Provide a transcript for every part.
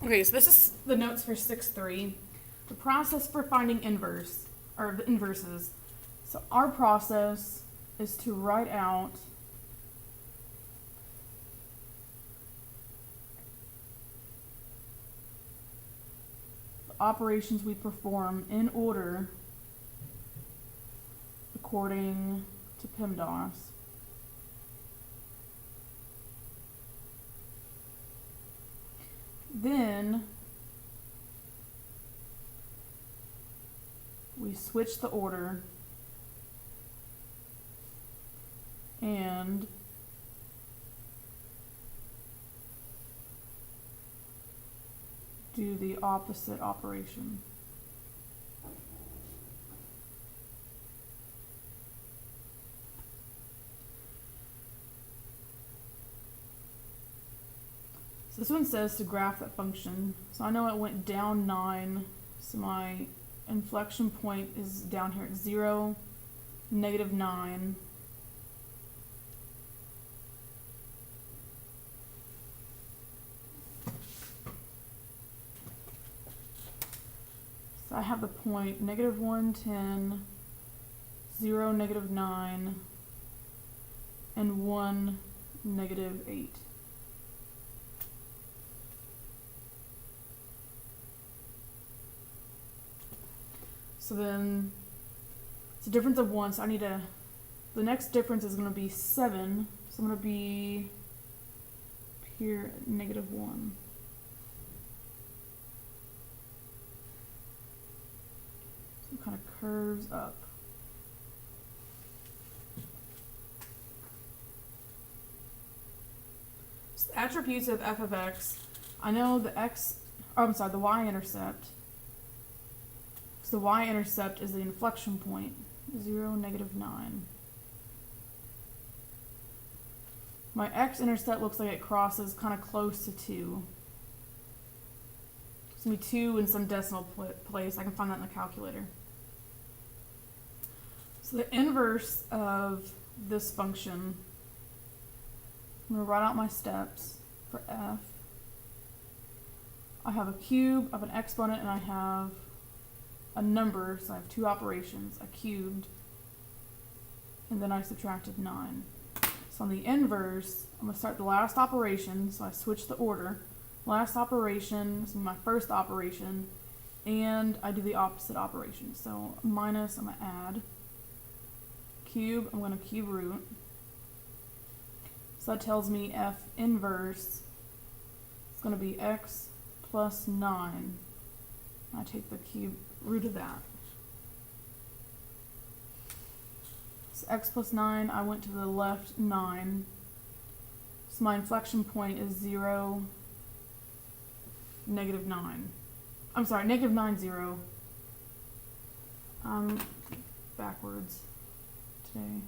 Okay, so this is the notes for 6.3. The process for finding inverse, or the inverses. So our process is to write out the operations we perform in order according to PEMDAS. Then we switch the order and do the opposite operation. So this one says to graph that function. So I know it went down 9, so my inflection point is down here at 0, -9. So I have the point -1, 10, 0, -9, and 1, -8. So then it's a difference of 1, so I need to, the next difference is going to be 7, so I'm going to be here at -1. So it kind of curves up. So the attributes of f of x, I know the the y-intercept. So the y-intercept is the inflection point, 0, -9. My x-intercept looks like it crosses kind of close to 2. It's going to be 2 in some decimal place. I can find that in the calculator. So the inverse of this function, I'm going to write out my steps for f. I have a cube, I have an exponent, and I have a number, so I have 2 operations, I cubed, and then I subtracted 9. So on the inverse, I'm going to start the last operation, so I switch the order. Last operation is my first operation, and I do the opposite operation. So minus, I'm going to add. Cube, I'm going to cube root. So that tells me f inverse is going to be x plus 9. I take the cube root of that. So x plus 9, I went to the left 9. So my inflection point is 0, -9. I'm sorry, -9, 0. Backwards today.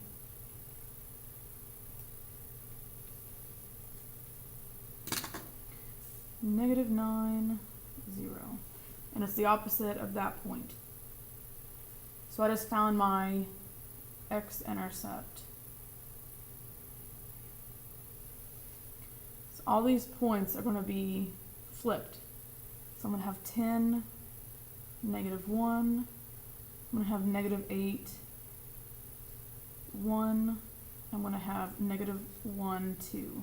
-9, 0. And it's the opposite of that point. So I just found my x-intercept. So all these points are going to be flipped. So I'm going to have 10, -1. I'm going to have -8, 1. I'm going to have -1, 2.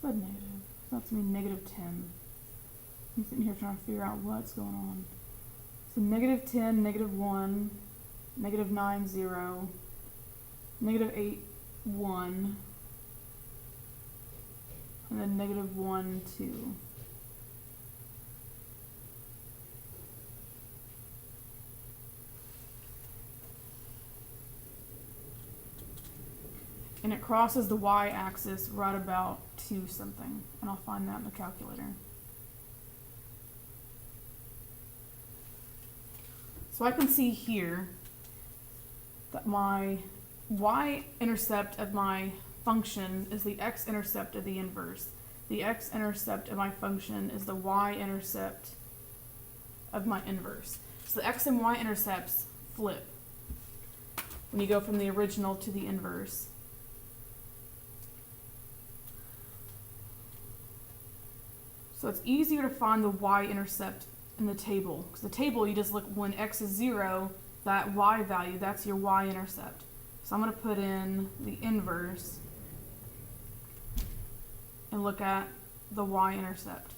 What's that negative? So that's going to be -10. I'm sitting here trying to figure out what's going on. So -10, -1, -9, 0, -8, 1, and then -1, 2. and it crosses the y-axis right about 2 something, and I'll find that in the calculator. So I can see here that my y-intercept of my function is the x-intercept of the inverse. The x-intercept of my function is the y-intercept of my inverse. So the x and y-intercepts flip when you go from the original to the inverse. So it's easier to find the y-intercept in the table, because the table, you just look when x is 0, that y value, that's your y-intercept. So I'm going to put in the inverse and look at the y-intercept.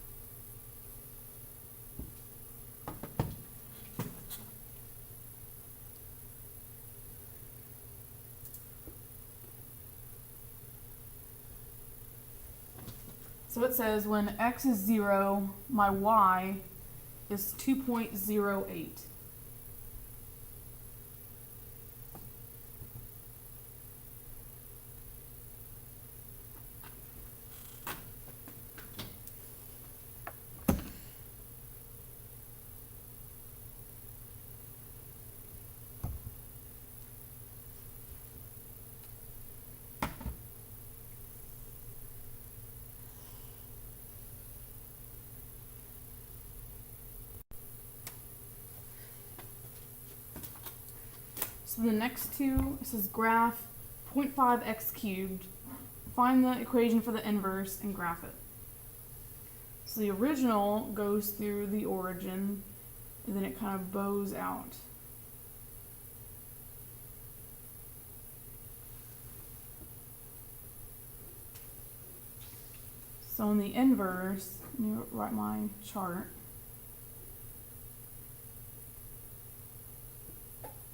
So it says when x is 0, my y is 2.08. So the next two, it says graph 0.5x cubed. Find the equation for the inverse and graph it. So the original goes through the origin, and then it kind of bows out. So in the inverse, let me write my chart.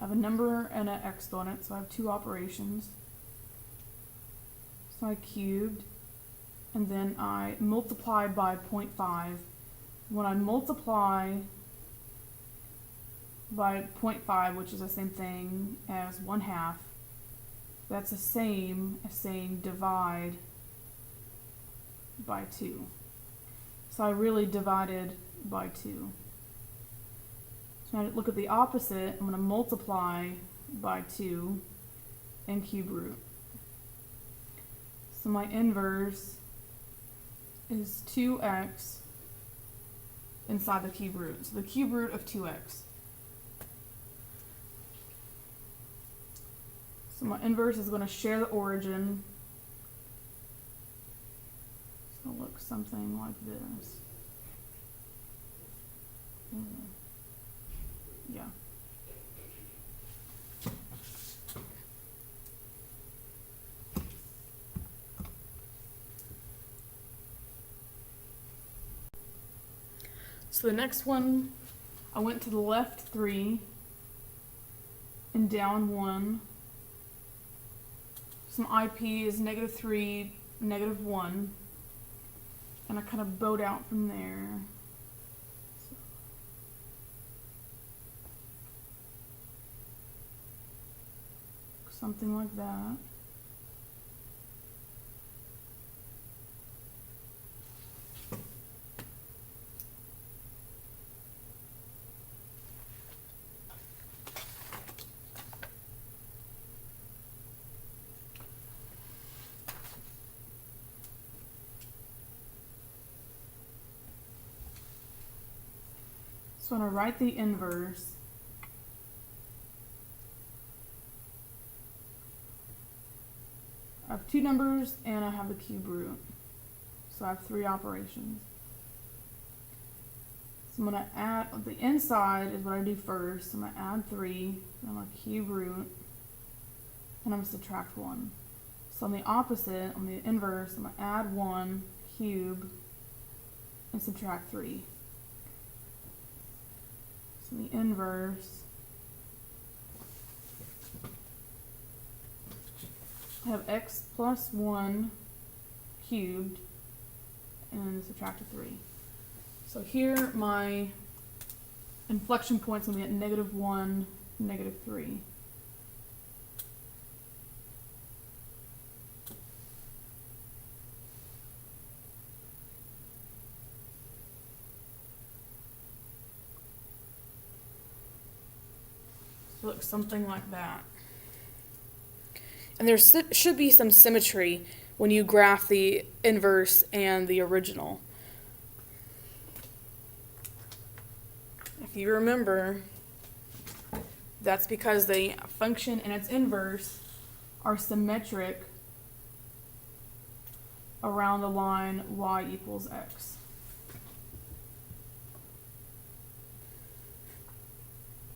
I have a number and an exponent, so I have 2 operations. So I cubed, and then I multiply by 0.5. When I multiply by 0.5, which is the same thing as 1/2, that's the same as saying divide by 2. So I really divided by 2. So now look at the opposite. I'm going to multiply by 2 and cube root. So my inverse is 2x inside the cube root. So the cube root of 2x. So my inverse is going to share the origin. So it'll look something like this. Yeah. So the next one, I went to the left 3 and down 1. So my IP is -3, -1, and I kind of bowed out from there. Something like that. So when I write the inverse, I have 2 numbers and I have the cube root. So I have 3 operations. So I'm going to add, the inside is what I do first. I'm going to add 3, then I'm going to cube root, and I'm going to subtract 1. So on the opposite, on the inverse, I'm going to add 1, cube, and subtract 3. So the inverse, I have x plus 1 cubed and subtract a 3. So here my inflection point's going to be at -1, -3. So it looks something like that. And there should be some symmetry when you graph the inverse and the original. If you remember, that's because the function and its inverse are symmetric around the line y equals x.